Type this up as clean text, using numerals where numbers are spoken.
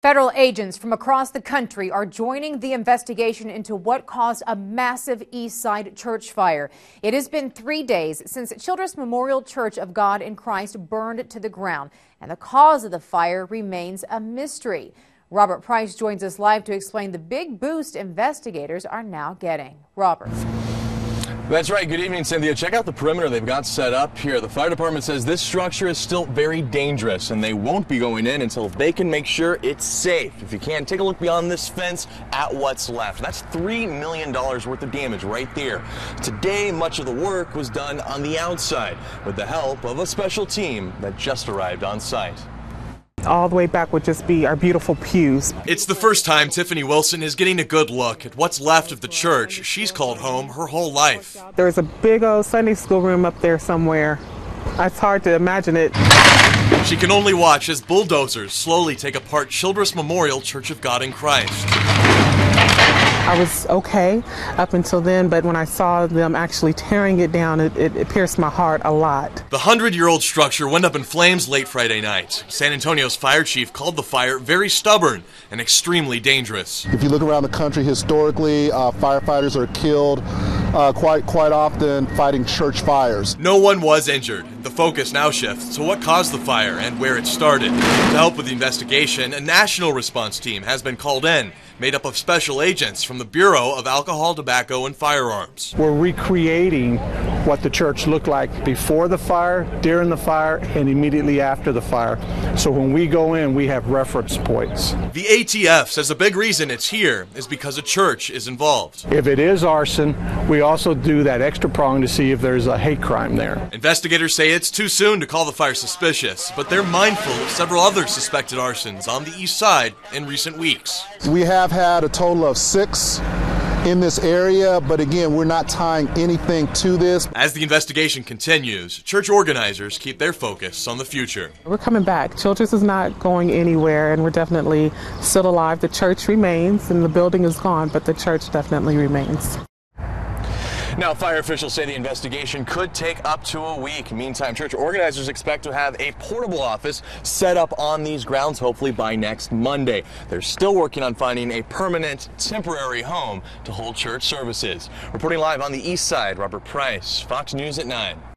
Federal agents from across the country are joining the investigation into what caused a massive Eastside church fire. It has been 3 days since Childress Memorial Church of God in Christ burned to the ground, and the cause of the fire remains a mystery. Robert Price joins us live to explain the big boost investigators are now getting. Robert. That's right. Good evening, Cynthia. Check out the perimeter they've got set up here. The fire department says this structure is still very dangerous and they won't be going in until they can make sure it's safe. If you can, take a look beyond this fence at what's left. That's $3 million worth of damage right there. Today, much of the work was done on the outside with the help of a special team that just arrived on site. All the way back would just be our beautiful pews. It's the first time Tiffany Wilson is getting a good look at what's left of the church she's called home her whole life. There's a big old Sunday school room up there somewhere. It's hard to imagine it. She can only watch as bulldozers slowly take apart Childress Memorial Church of God in Christ. I was okay up until then, but when I saw them actually tearing it down, it pierced my heart a lot. The 100-year-old structure went up in flames late Friday night. San Antonio's fire chief called the fire very stubborn and extremely dangerous. If you look around the country historically, firefighters are killed quite often fighting church fires. No one was injured. The focus now shifts to what caused the fire and where it started. To help with the investigation, a national response team has been called in, made up of special agents from the Bureau of Alcohol, Tobacco, and Firearms. We're recreating what the church looked like before the fire, during the fire, and immediately after the fire. So when we go in, we have reference points. The ATF says the big reason it's here is because a church is involved. If it is arson, we also do that extra prong to see if there's a hate crime there. Investigators say it's too soon to call the fire suspicious, but they're mindful of several other suspected arsons on the east side in recent weeks. We have had a total of 6 in this area, but again, we're not tying anything to this. As the investigation continues, church organizers keep their focus on the future. We're coming back. Childress is not going anywhere, and we're definitely still alive. The church remains, and the building is gone, but the church definitely remains. Now, fire officials say the investigation could take up to a week. Meantime, church organizers expect to have a portable office set up on these grounds, hopefully by next Monday. They're still working on finding a permanent, temporary home to hold church services. Reporting live on the east side, Robert Price, Fox News at 9.